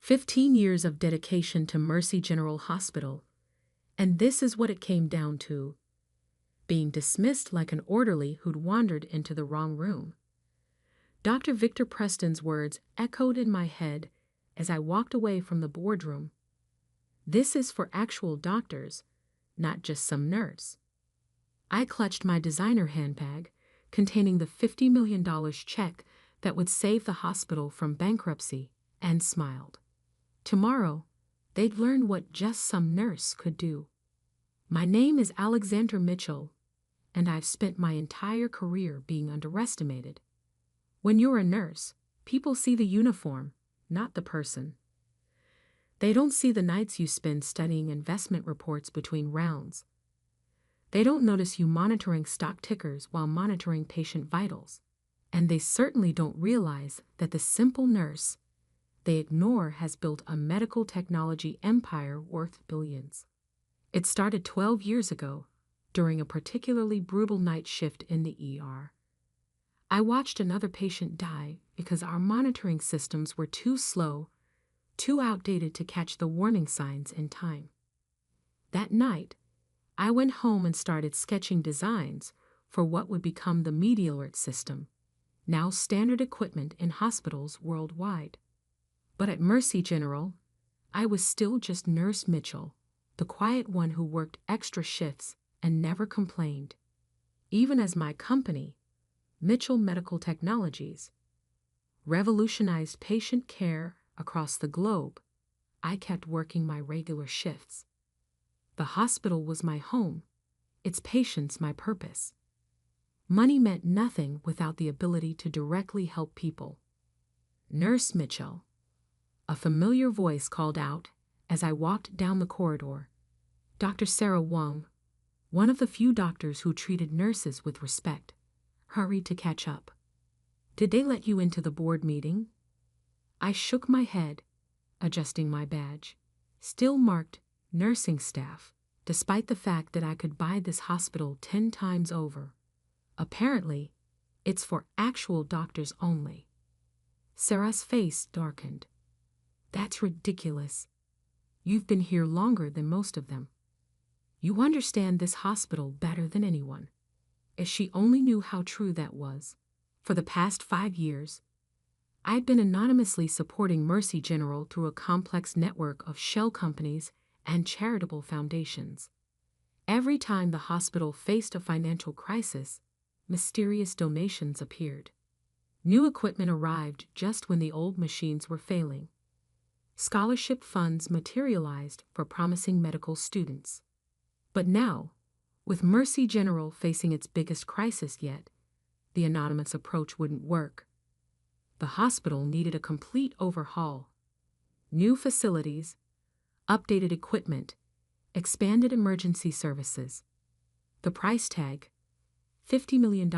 15 years of dedication to Mercy General Hospital, and this is what it came down to: being dismissed like an orderly who'd wandered into the wrong room. Dr. Victor Preston's words echoed in my head as I walked away from the boardroom. This is for actual doctors, not just some nurse. I clutched my designer handbag containing the $50 million check that would save the hospital from bankruptcy and smiled. Tomorrow, they'd learn what just some nurse could do. My name is Alexander Mitchell, and I've spent my entire career being underestimated. When you're a nurse, people see the uniform, not the person. They don't see the nights you spend studying investment reports between rounds. They don't notice you monitoring stock tickers while monitoring patient vitals. And they certainly don't realize that the simple nurse they ignore has built a medical technology empire worth billions. It started 12 years ago, during a particularly brutal night shift in the ER. I watched another patient die because our monitoring systems were too slow, too outdated to catch the warning signs in time. That night, I went home and started sketching designs for what would become the Media Alert system, now standard equipment in hospitals worldwide. But at Mercy General, I was still just Nurse Mitchell, the quiet one who worked extra shifts and never complained. Even as my company, Mitchell Medical Technologies, revolutionized patient care across the globe, I kept working my regular shifts. The hospital was my home, its patients my purpose. Money meant nothing without the ability to directly help people. Nurse Mitchell, a familiar voice called out as I walked down the corridor. Dr. Sarah Wong, one of the few doctors who treated nurses with respect, hurried to catch up. Did they let you into the board meeting? I shook my head, adjusting my badge, still marked nursing staff, despite the fact that I could buy this hospital 10 times over. Apparently, it's for actual doctors only. Sarah's face darkened. That's ridiculous. You've been here longer than most of them. You understand this hospital better than anyone. If she only knew how true that was. For the past 5 years, I'd been anonymously supporting Mercy General through a complex network of shell companies and charitable foundations. Every time the hospital faced a financial crisis, mysterious donations appeared. New equipment arrived just when the old machines were failing. Scholarship funds materialized for promising medical students. But now, with Mercy General facing its biggest crisis yet, the anonymous approach wouldn't work. The hospital needed a complete overhaul. New facilities, updated equipment, expanded emergency services. The price tag, $50 million.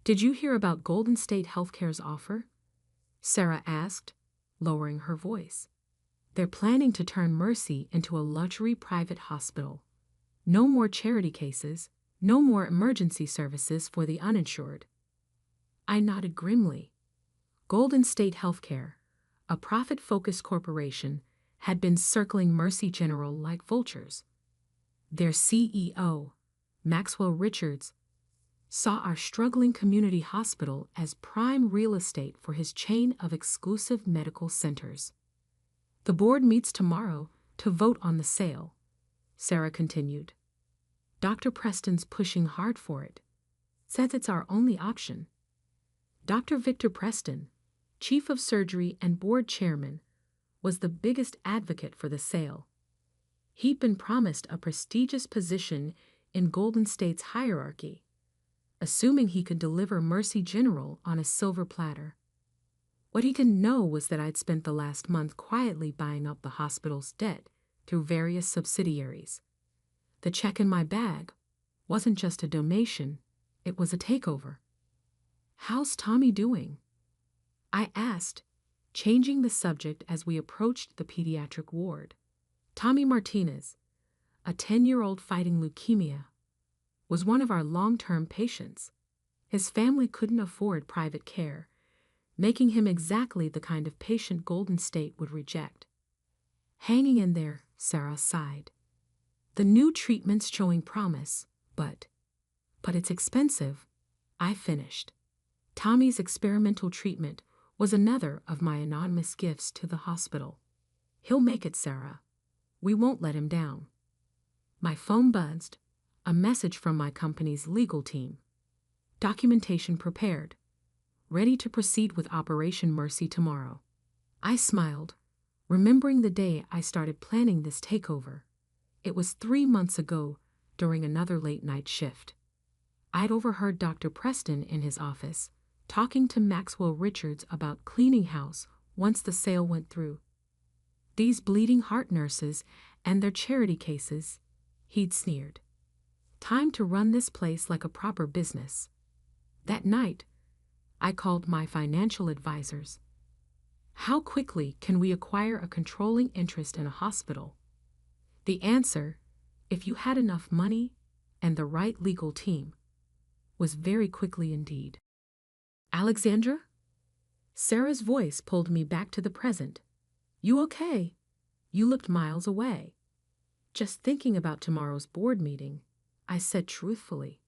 Did you hear about Golden State Healthcare's offer? Sarah asked, lowering her voice. They're planning to turn Mercy into a luxury private hospital. No more charity cases, no more emergency services for the uninsured. I nodded grimly. Golden State Healthcare, a profit-focused corporation, had been circling Mercy General like vultures. Their CEO, Maxwell Richards, saw our struggling community hospital as prime real estate for his chain of exclusive medical centers. The board meets tomorrow to vote on the sale, Sarah continued. Dr. Preston's pushing hard for it. Says it's our only option. Dr. Victor Preston, chief of surgery and board chairman, was the biggest advocate for the sale. He'd been promised a prestigious position in Golden State's hierarchy, assuming he could deliver Mercy General on a silver platter. What he didn't know was that I'd spent the last month quietly buying up the hospital's debt through various subsidiaries. The check in my bag wasn't just a donation, it was a takeover. How's Tommy doing? I asked, changing the subject as we approached the pediatric ward. Tommy Martinez, a 10-year-old fighting leukemia, was one of our long-term patients. His family couldn't afford private care, making him exactly the kind of patient Golden State would reject. Hanging in there, Sarah sighed. The new treatment's showing promise, but it's expensive. I finished. Tommy's experimental treatment was another of my anonymous gifts to the hospital. He'll make it, Sarah. We won't let him down. My phone buzzed, a message from my company's legal team. Documentation prepared. Ready to proceed with Operation Mercy tomorrow. I smiled, remembering the day I started planning this takeover. It was 3 months ago, during another late-night shift. I'd overheard Dr. Preston in his office, talking to Maxwell Richards about cleaning house once the sale went through. These bleeding heart nurses and their charity cases, he'd sneered. Time to run this place like a proper business. That night, I called my financial advisors. How quickly can we acquire a controlling interest in a hospital? The answer, if you had enough money and the right legal team, was very quickly indeed. Alexandra? Sarah's voice pulled me back to the present. You okay? You looked miles away. Just thinking about tomorrow's board meeting, I said truthfully.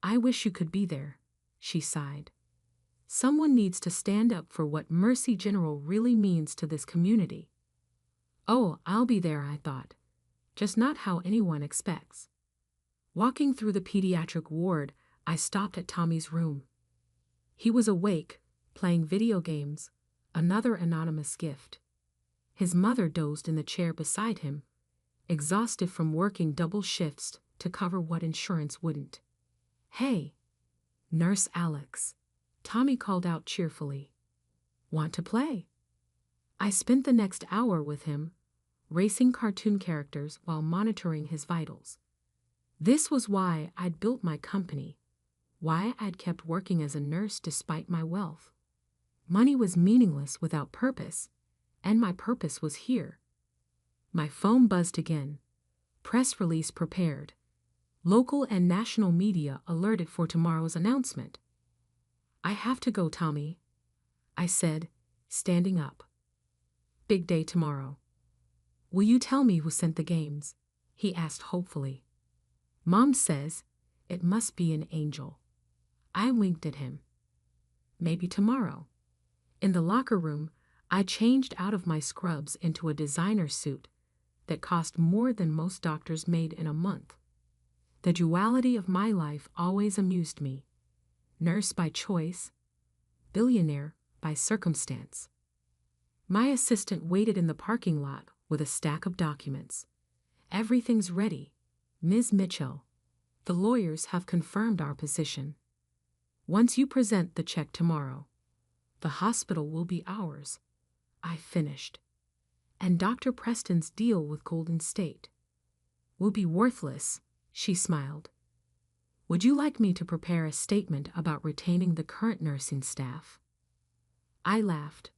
I wish you could be there, she sighed. Someone needs to stand up for what Mercy General really means to this community. Oh, I'll be there, I thought. Just not how anyone expects. Walking through the pediatric ward, I stopped at Tommy's room. He was awake, playing video games, another anonymous gift. His mother dozed in the chair beside him, exhausted from working double shifts to cover what insurance wouldn't. Hey, Nurse Alex, Tommy called out cheerfully. Want to play? I spent the next hour with him, racing cartoon characters while monitoring his vitals. This was why I'd built my company, why I'd kept working as a nurse despite my wealth. Money was meaningless without purpose, and my purpose was here. My phone buzzed again. Press release prepared. Local and national media alerted for tomorrow's announcement. I have to go, Tommy, I said, standing up. Big day tomorrow. Will you tell me who sent the games? He asked hopefully. Mom says it must be an angel. I winked at him. Maybe tomorrow. In the locker room, I changed out of my scrubs into a designer suit that cost more than most doctors made in a month. The duality of my life always amused me. Nurse by choice, billionaire by circumstance. My assistant waited in the parking lot with a stack of documents. Everything's ready, Ms. Mitchell. The lawyers have confirmed our position. Once you present the check tomorrow, the hospital will be ours. I finished. And Dr. Preston's deal with Golden State will be worthless, she smiled. Would you like me to prepare a statement about retaining the current nursing staff? I laughed.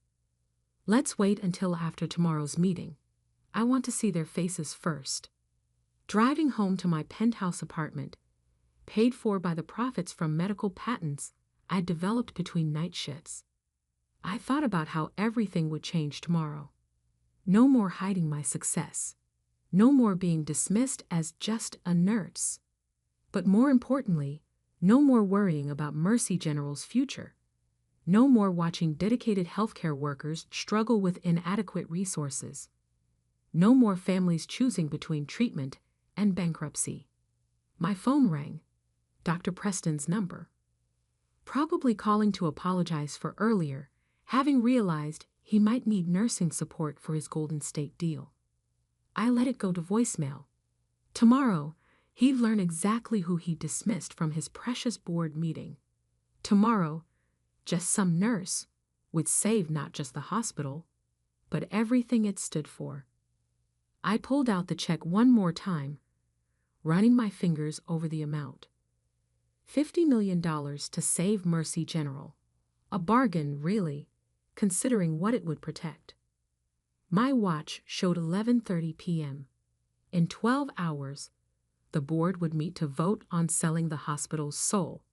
Let's wait until after tomorrow's meeting. I want to see their faces first. Driving home to my penthouse apartment, paid for by the profits from medical patents I'd developed between night shifts, I thought about how everything would change tomorrow. No more hiding my success. No more being dismissed as just a nurse. But more importantly, no more worrying about Mercy General's future. No more watching dedicated healthcare workers struggle with inadequate resources. No more families choosing between treatment and bankruptcy. My phone rang. Dr. Preston's number. Probably calling to apologize for earlier, having realized he might need nursing support for his Golden State deal. I let it go to voicemail. Tomorrow, he'd learn exactly who he dismissed from his precious board meeting. Tomorrow, just some nurse would save not just the hospital, but everything it stood for. I pulled out the check one more time, running my fingers over the amount. $50 million to save Mercy General. A bargain, really, considering what it would protect. My watch showed 11:30 p.m. In 12 hours, the board would meet to vote on selling the hospital's soul,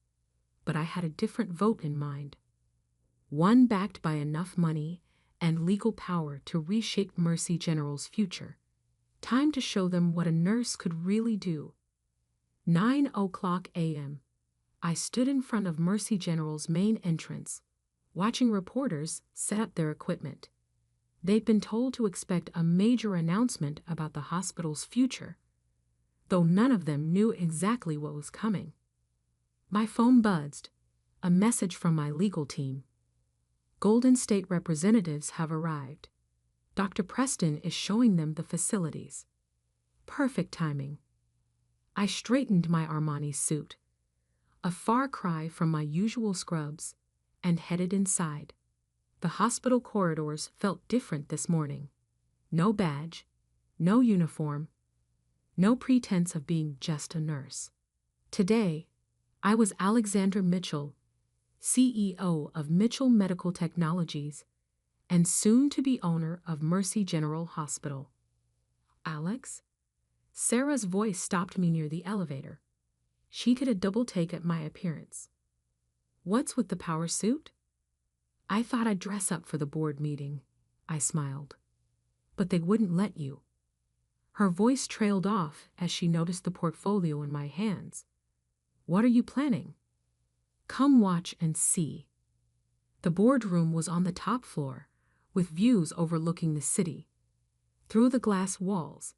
but I had a different vote in mind. one backed by enough money and legal power to reshape Mercy General's future. Time to show them what a nurse could really do. 9:00 a.m. I stood in front of Mercy General's main entrance, watching reporters set up their equipment. They'd been told to expect a major announcement about the hospital's future, though none of them knew exactly what was coming. My phone buzzed, a message from my legal team. Golden State representatives have arrived. Dr. Preston is showing them the facilities. Perfect timing. I straightened my Armani suit, a far cry from my usual scrubs, and headed inside. The hospital corridors felt different this morning. No badge, no uniform, no pretense of being just a nurse. Today, I was Alexander Mitchell, CEO of Mitchell Medical Technologies and soon-to-be owner of Mercy General Hospital. Alex? Sarah's voice stopped me near the elevator. She did a double take at my appearance. What's with the power suit? I thought I'd dress up for the board meeting. I smiled. But they wouldn't let you. Her voice trailed off as she noticed the portfolio in my hands. What are you planning? Come watch and see. The boardroom was on the top floor, with views overlooking the city. Through the glass walls,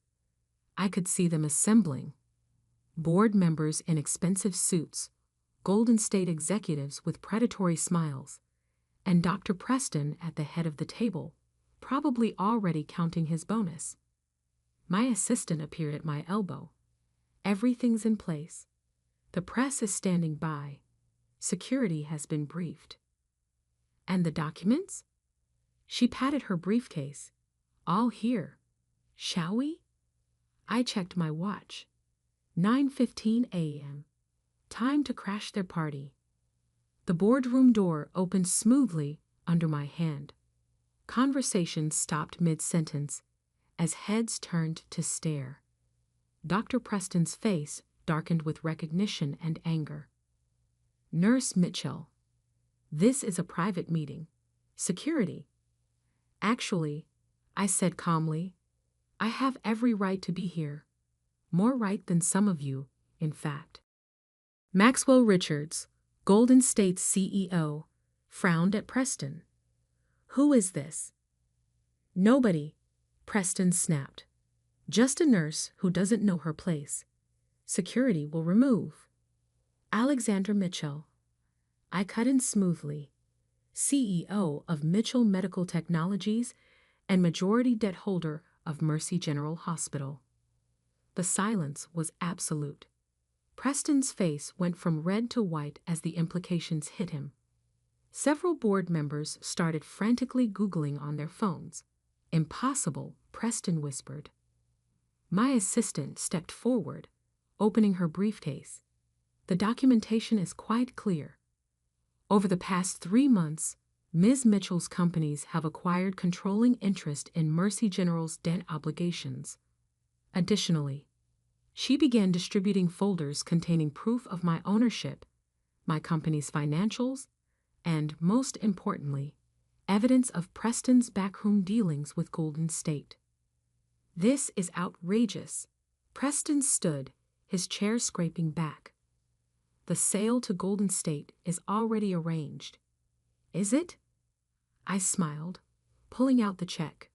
I could see them assembling. Board members in expensive suits, Golden State executives with predatory smiles, and Dr. Preston at the head of the table, probably already counting his bonus. My assistant appeared at my elbow. Everything's in place. The press is standing by. Security has been briefed. And the documents? She patted her briefcase. All here. Shall we? I checked my watch. 9:15 a.m. Time to crash their party. The boardroom door opened smoothly under my hand. Conversation stopped mid-sentence as heads turned to stare. Dr. Preston's face darkened with recognition and anger. Nurse Mitchell, this is a private meeting. Security. Actually, I said calmly, I have every right to be here. More right than some of you, in fact. Maxwell Richards, Golden State's CEO, frowned at Preston. Who is this? Nobody, Preston snapped. Just a nurse who doesn't know her place. Security will remove. Alexander Mitchell. I cut in smoothly. CEO of Mitchell Medical Technologies and majority debt holder of Mercy General Hospital. The silence was absolute. Preston's face went from red to white as the implications hit him. Several board members started frantically Googling on their phones. Impossible, Preston whispered. My assistant stepped forward, opening her briefcase. The documentation is quite clear. Over the past 3 months, Ms. Mitchell's companies have acquired controlling interest in Mercy General's debt obligations. Additionally, she began distributing folders containing proof of my ownership, my company's financials, and, most importantly, evidence of Preston's backroom dealings with Golden State. This is outrageous. Preston stood, his chair scraping back. The sale to Golden State is already arranged. Is it? I smiled, pulling out the check.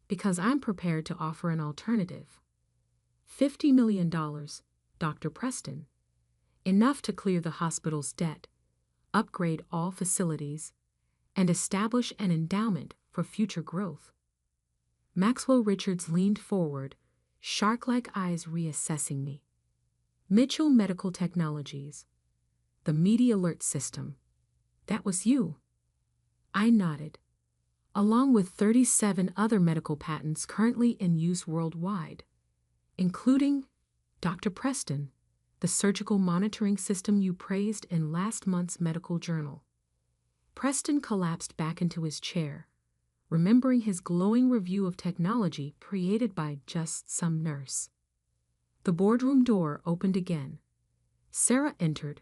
Because I'm prepared to offer an alternative. $50 million, Dr. Preston. Enough to clear the hospital's debt, upgrade all facilities, and establish an endowment for future growth. Maxwell Richards leaned forward, shark-like eyes reassessing me. Mitchell Medical Technologies. The Media Alert System. That was you. I nodded. Along with 37 other medical patents currently in use worldwide, including, Dr. Preston, the surgical monitoring system you praised in last month's medical journal. Preston collapsed back into his chair, remembering his glowing review of technology created by just some nurse. The boardroom door opened again. Sarah entered,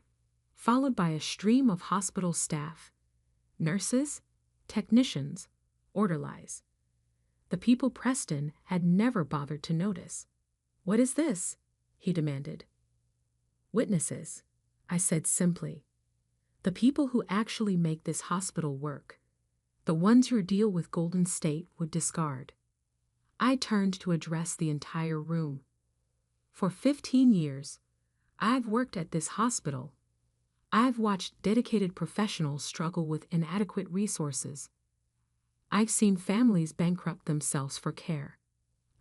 followed by a stream of hospital staff. Nurses, technicians, orderlies. The people Preston had never bothered to notice. "What is this?" he demanded. "Witnesses," I said simply. "The people who actually make this hospital work. The ones your deal with Golden State would discard." I turned to address the entire room. For 15 years, I've worked at this hospital. I've watched dedicated professionals struggle with inadequate resources. I've seen families bankrupt themselves for care.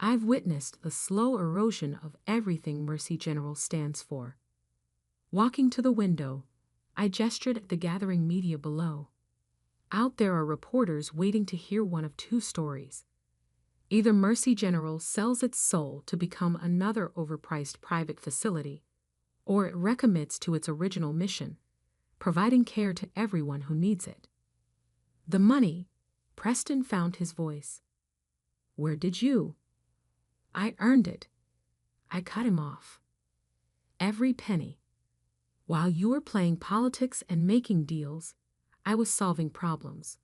I've witnessed the slow erosion of everything Mercy General stands for. Walking to the window, I gestured at the gathering media below. Out there are reporters waiting to hear one of two stories. Either Mercy General sells its soul to become another overpriced private facility, or it recommits to its original mission, providing care to everyone who needs it. The money, Preston found his voice. "Where did you?" "I earned it." I cut him off. "Every penny. While you were playing politics and making deals, I was solving problems,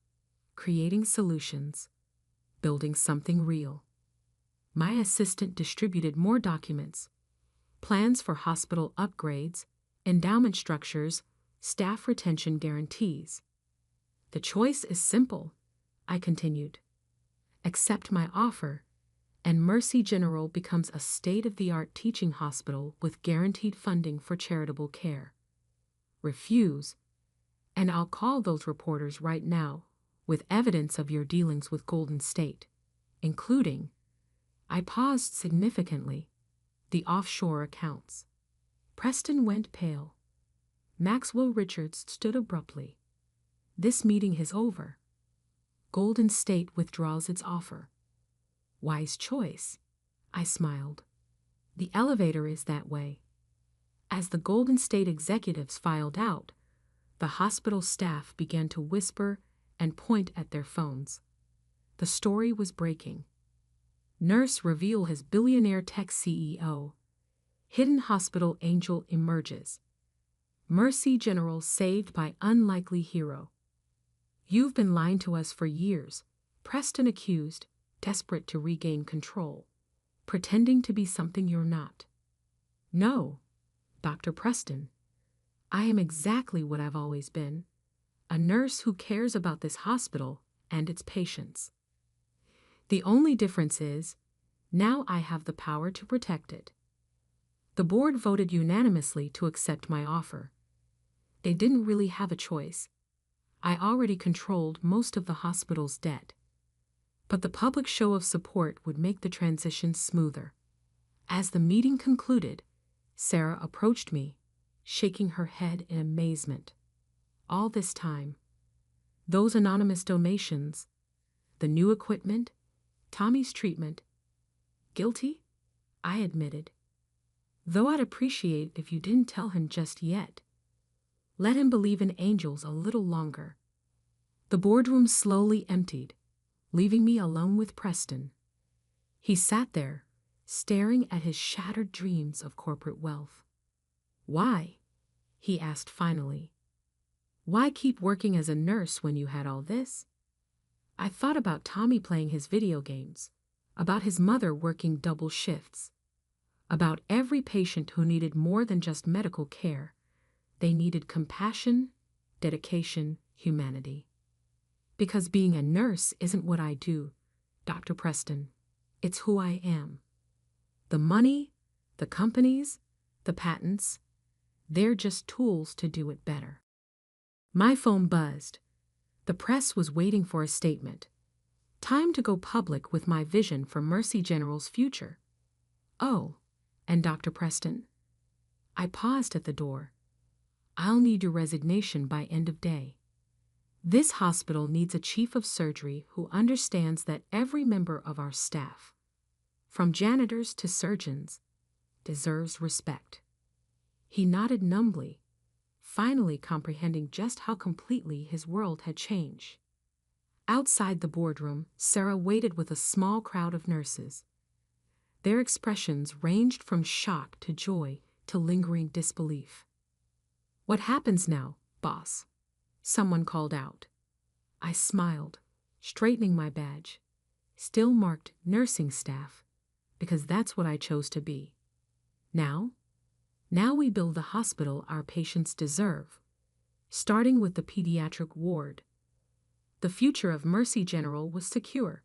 creating solutions, building something real." My assistant distributed more documents, plans for hospital upgrades, endowment structures, staff retention guarantees. "The choice is simple," I continued. "Accept my offer, and Mercy General becomes a state-of-the-art teaching hospital with guaranteed funding for charitable care. Refuse, and I'll call those reporters right now with evidence of your dealings with Golden State, including," I paused significantly, "the offshore accounts." Preston went pale. Maxwell Richards stood abruptly. "This meeting is over. Golden State withdraws its offer." "Wise choice," I smiled. "The elevator is that way." As the Golden State executives filed out, the hospital staff began to whisper and point at their phones. The story was breaking. Nurse Revile his billionaire tech CEO. Hidden hospital angel emerges. Mercy General saved by unlikely hero. "You've been lying to us for years," Preston accused, desperate to regain control. "Pretending to be something you're not." "No, Dr. Preston. I am exactly what I've always been, a nurse who cares about this hospital and its patients. The only difference is, now I have the power to protect it." The board voted unanimously to accept my offer. They didn't really have a choice. I already controlled most of the hospital's debt. But the public show of support would make the transition smoother. As the meeting concluded, Sarah approached me, shaking her head in amazement. All this time, those anonymous donations, the new equipment, Tommy's treatment. "Guilty?" I admitted. "Though I'd appreciate if you didn't tell him just yet. Let him believe in angels a little longer." The boardroom slowly emptied, leaving me alone with Preston. He sat there, staring at his shattered dreams of corporate wealth. "Why?" he asked finally. "Why keep working as a nurse when you had all this?" I thought about Tommy playing his video games, about his mother working double shifts, about every patient who needed more than just medical care. They needed compassion, dedication, humanity. Because being a nurse isn't what I do, Dr. Preston. It's who I am. The money, the companies, the patents, they're just tools to do it better. My phone buzzed. The press was waiting for a statement. Time to go public with my vision for Mercy General's future. "Oh, and Dr. Preston." I paused at the door. "I'll need your resignation by end of day. This hospital needs a chief of surgery who understands that every member of our staff, from janitors to surgeons, deserves respect." He nodded numbly, finally comprehending just how completely his world had changed. Outside the boardroom, Sarah waited with a small crowd of nurses. Their expressions ranged from shock to joy to lingering disbelief. "What happens now, boss?" someone called out. I smiled, straightening my badge, still marked nursing staff, because that's what I chose to be. Now we build the hospital our patients deserve, starting with the pediatric ward. The future of Mercy General was secure.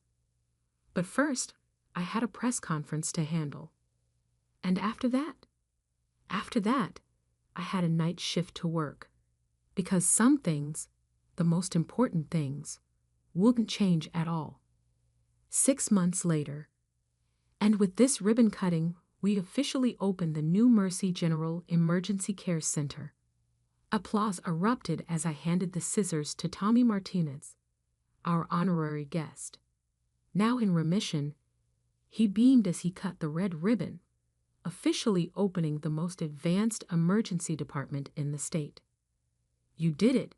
But first, I had a press conference to handle. And after that, I had a night shift to work. Because some things, the most important things, wouldn't change at all. 6 months later, and with this ribbon cutting, we officially opened the new Mercy General Emergency Care Center. Applause erupted as I handed the scissors to Tommy Martinez, our honorary guest. Now in remission, he beamed as he cut the red ribbon, officially opening the most advanced emergency department in the state. "You did it,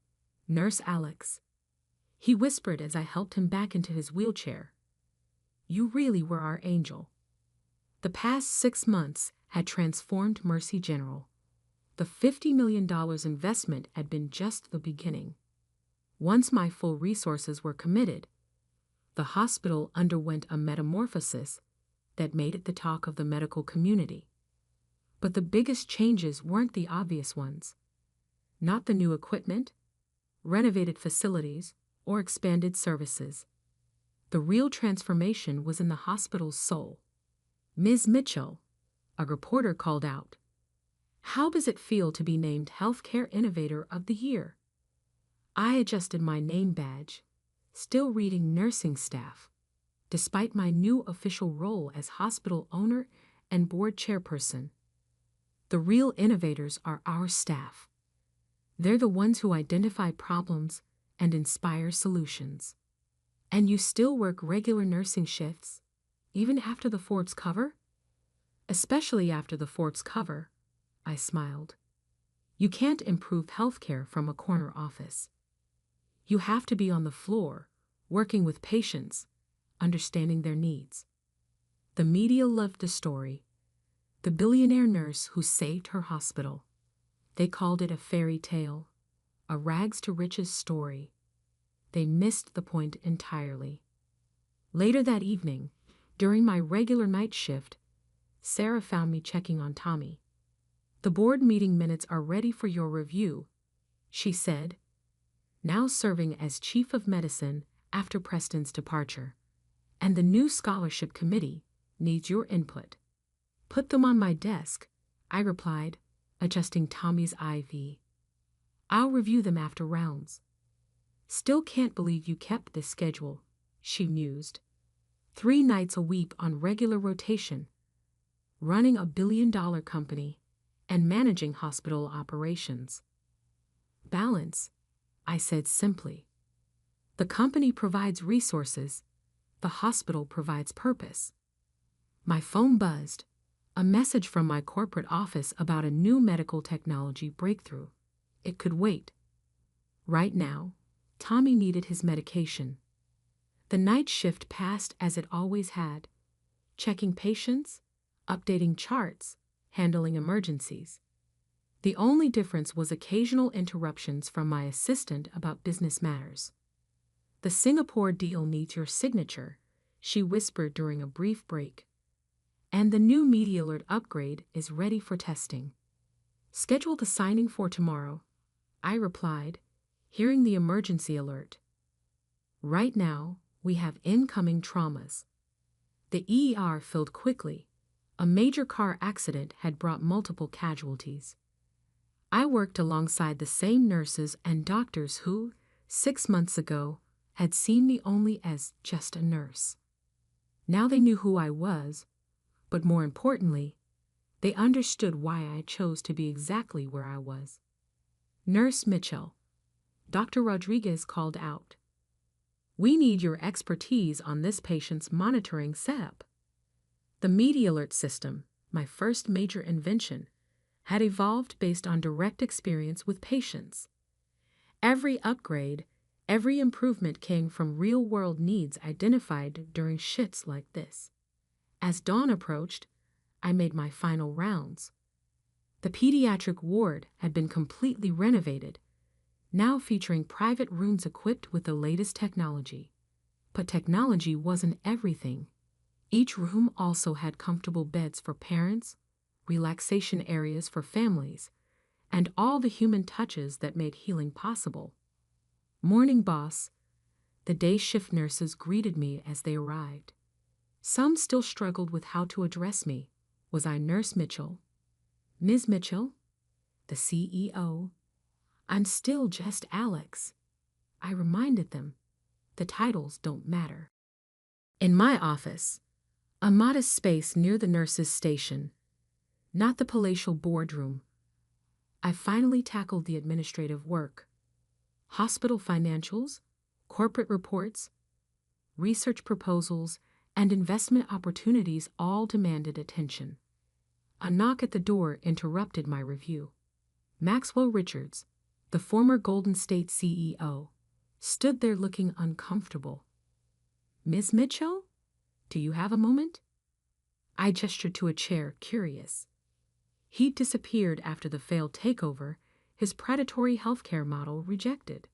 Nurse Alex," he whispered as I helped him back into his wheelchair. "You really were our angel." The past 6 months had transformed Mercy General. The $50 million investment had been just the beginning. Once my full resources were committed, the hospital underwent a metamorphosis that made it the talk of the medical community. But the biggest changes weren't the obvious ones. Not the new equipment, renovated facilities, or expanded services. The real transformation was in the hospital's soul. "Ms. Mitchell," a reporter called out, "how does it feel to be named Healthcare Innovator of the Year?" I adjusted my name badge, still reading nursing staff, despite my new official role as hospital owner and board chairperson. The real innovators are our staff. They're the ones who identify problems and inspire solutions. "And you still work regular nursing shifts, even after the Forbes cover?" "Especially after the Forbes cover," I smiled. "You can't improve healthcare from a corner office. You have to be on the floor, working with patients, understanding their needs." The media loved the story. The billionaire nurse who saved her hospital. They called it a fairy tale, a rags-to-riches story. They missed the point entirely. Later that evening, during my regular night shift, Sarah found me checking on Tommy. "The board meeting minutes are ready for your review," she said, now serving as chief of medicine after Preston's departure. "And the new scholarship committee needs your input." "Put them on my desk," I replied, adjusting Tommy's IV. "I'll review them after rounds." "Still can't believe you kept this schedule," she mused. 3 nights a week on regular rotation, running a billion-dollar company, and managing hospital operations. "Balance," I said simply. "The company provides resources, the hospital provides purpose." My phone buzzed, a message from my corporate office about a new medical technology breakthrough. It could wait. Right now, Tommy needed his medication. The night shift passed as it always had, checking patients, updating charts, handling emergencies. The only difference was occasional interruptions from my assistant about business matters. "The Singapore deal needs your signature," she whispered during a brief break. "And the new Media Alert upgrade is ready for testing." "Schedule the signing for tomorrow," I replied, hearing the emergency alert. Right now, we have incoming traumas. The ER filled quickly. A major car accident had brought multiple casualties. I worked alongside the same nurses and doctors who, 6 months ago, had seen me only as just a nurse. Now they knew who I was, but more importantly, they understood why I chose to be exactly where I was. "Nurse Mitchell," Dr. Rodriguez called out, "we need your expertise on this patient's monitoring setup." The Media Alert system, my first major invention, had evolved based on direct experience with patients. Every upgrade, every improvement came from real-world needs identified during shifts like this. As dawn approached, I made my final rounds. The pediatric ward had been completely renovated. now featuring private rooms equipped with the latest technology. But technology wasn't everything. Each room also had comfortable beds for parents, relaxation areas for families, and all the human touches that made healing possible. Morning, boss. The day shift nurses greeted me as they arrived. Some still struggled with how to address me. Was I Nurse Mitchell? Ms. Mitchell? The CEO? I'm still just Alex. I reminded them, the titles don't matter. In my office, a modest space near the nurses' station, not the palatial boardroom, I finally tackled the administrative work. Hospital financials, corporate reports, research proposals, and investment opportunities all demanded attention. A knock at the door interrupted my review. Maxwell Richards, the former Golden State CEO, stood there looking uncomfortable. Ms. Mitchell, do you have a moment? I gestured to a chair, curious. He'd disappeared after the failed takeover, his predatory healthcare model rejected.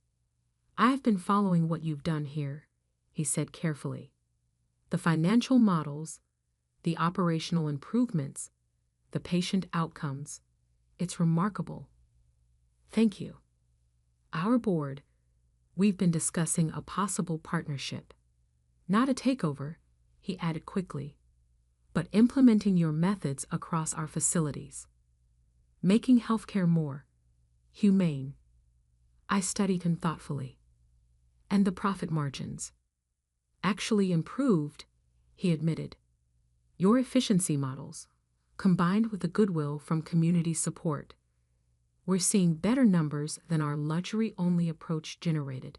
I've been following what you've done here, he said carefully. The financial models, the operational improvements, the patient outcomes. It's remarkable. Thank you. Our board, we've been discussing a possible partnership. Not a takeover, he added quickly, but implementing your methods across our facilities. Making healthcare more humane. I studied him thoughtfully. And the profit margins. Actually improved, he admitted. Your efficiency models, combined with the goodwill from community support, we're seeing better numbers than our luxury-only approach generated.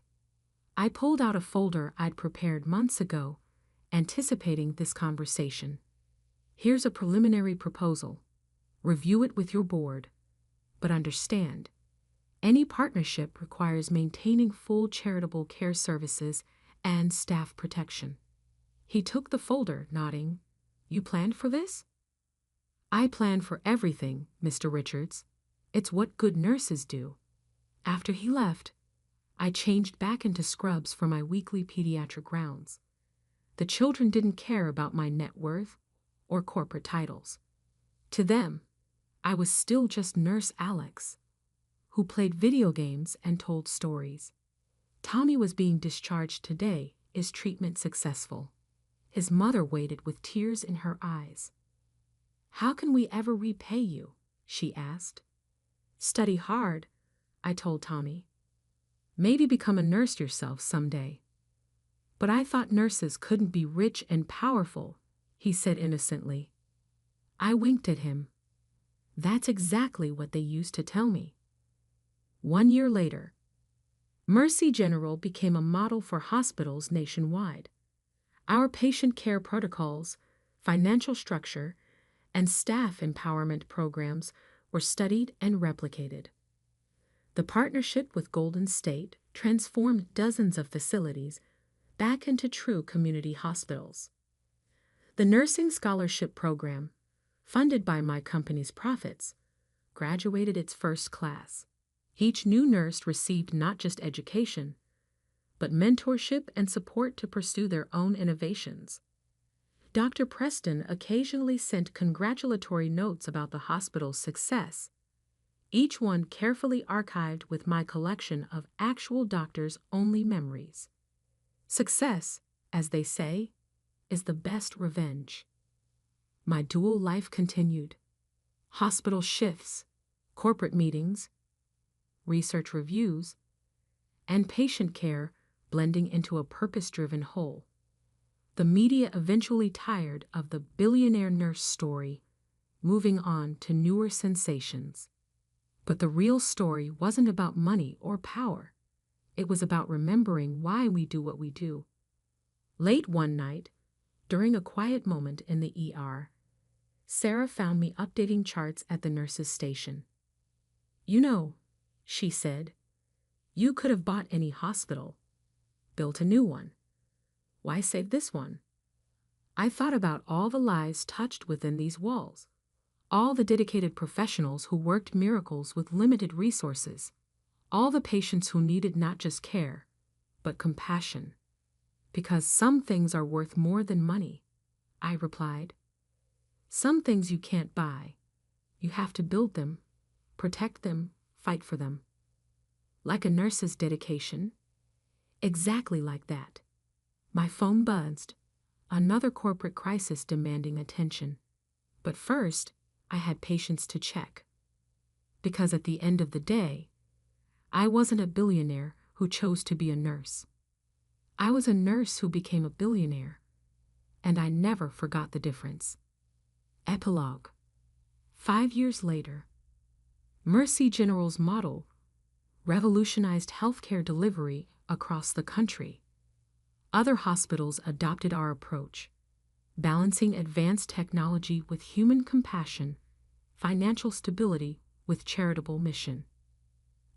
I pulled out a folder I'd prepared months ago, anticipating this conversation. Here's a preliminary proposal. Review it with your board. But understand, any partnership requires maintaining full charitable care services and staff protection. He took the folder, nodding. You planned for this? I planned for everything, Mr. Richards. It's what good nurses do. After he left, I changed back into scrubs for my weekly pediatric rounds. The children didn't care about my net worth or corporate titles. To them, I was still just Nurse Alex, who played video games and told stories. Tommy was being discharged today. Is treatment successful? His mother waited with tears in her eyes. How can we ever repay you? She asked. Study hard, I told Tommy. Maybe become a nurse yourself someday. But I thought nurses couldn't be rich and powerful, he said innocently. I winked at him. That's exactly what they used to tell me. 1 year later, Mercy General became a model for hospitals nationwide. Our patient care protocols, financial structure, and staff empowerment programs were studied and replicated. The partnership with Golden State transformed dozens of facilities back into true community hospitals. The Nursing Scholarship Program, funded by my company's profits, graduated its first class. Each new nurse received not just education, but mentorship and support to pursue their own innovations. Dr. Preston occasionally sent congratulatory notes about the hospital's success, each one carefully archived with my collection of actual doctors-only memories. Success, as they say, is the best revenge. My dual life continued. Hospital shifts, corporate meetings, research reviews, and patient care blending into a purpose-driven whole. The media eventually tired of the billionaire nurse story, moving on to newer sensations. But the real story wasn't about money or power. It was about remembering why we do what we do. Late one night, during a quiet moment in the ER, Sarah found me updating charts at the nurses' station. You know, she said, you could have bought any hospital, built a new one. Why save this one? I thought about all the lives touched within these walls, all the dedicated professionals who worked miracles with limited resources, All the patients who needed not just care, but compassion. Because some things are worth more than money, I replied. Some things you can't buy. You have to build them, protect them, fight for them. Like a nurse's dedication. Exactly like that. My phone buzzed. Another corporate crisis demanding attention. But first, I had patience to check. Because at the end of the day, I wasn't a billionaire who chose to be a nurse. I was a nurse who became a billionaire. And I never forgot the difference. Epilogue. 5 years later, Mercy General's model revolutionized healthcare delivery across the country. Other hospitals adopted our approach, balancing advanced technology with human compassion, financial stability with charitable mission.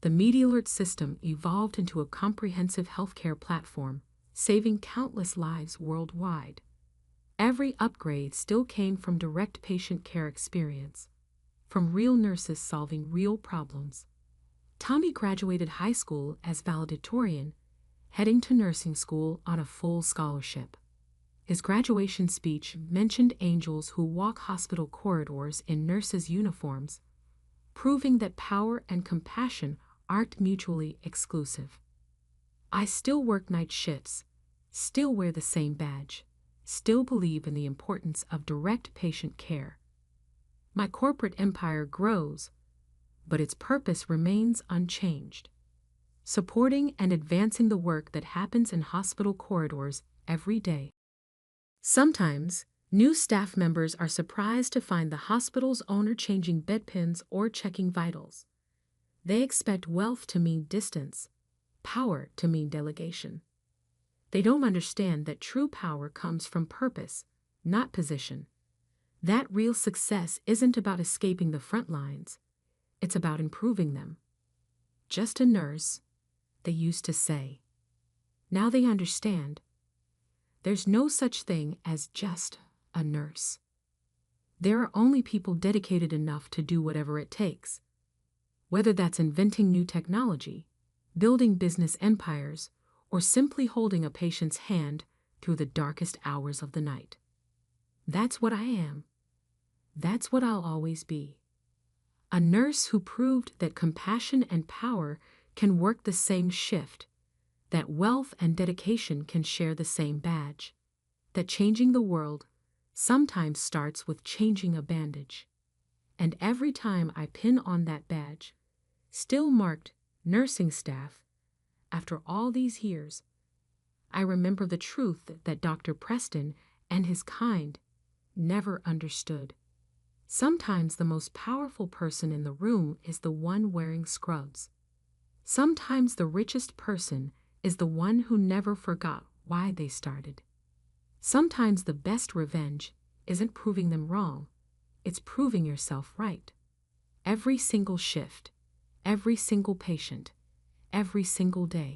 The Media Alert system evolved into a comprehensive healthcare platform, saving countless lives worldwide. Every upgrade still came from direct patient care experience, from real nurses solving real problems. Tommy graduated high school as valedictorian, heading to nursing school on a full scholarship. His graduation speech mentioned angels who walk hospital corridors in nurses' uniforms, proving that power and compassion aren't mutually exclusive. I still work night shifts, still wear the same badge, still believe in the importance of direct patient care. My corporate empire grows, but its purpose remains unchanged. Supporting and advancing the work that happens in hospital corridors every day. Sometimes, new staff members are surprised to find the hospital's owner changing bedpans or checking vitals. They expect wealth to mean distance, power to mean delegation. They don't understand that true power comes from purpose, not position. That real success isn't about escaping the front lines. It's about improving them. Just a nurse, they used to say. Now they understand. There's no such thing as just a nurse. There are only people dedicated enough to do whatever it takes. Whether that's inventing new technology, building business empires, or simply holding a patient's hand through the darkest hours of the night. That's what I am. That's what I'll always be. A nurse who proved that compassion and power can work the same shift, that wealth and dedication can share the same badge, that changing the world sometimes starts with changing a bandage. And every time I pin on that badge, still marked nursing staff, after all these years, I remember the truth that Dr. Preston and his kind never understood. Sometimes the most powerful person in the room is the one wearing scrubs. Sometimes the richest person is the one who never forgot why they started. Sometimes the best revenge isn't proving them wrong, it's proving yourself right. Every single shift, every single patient, every single day.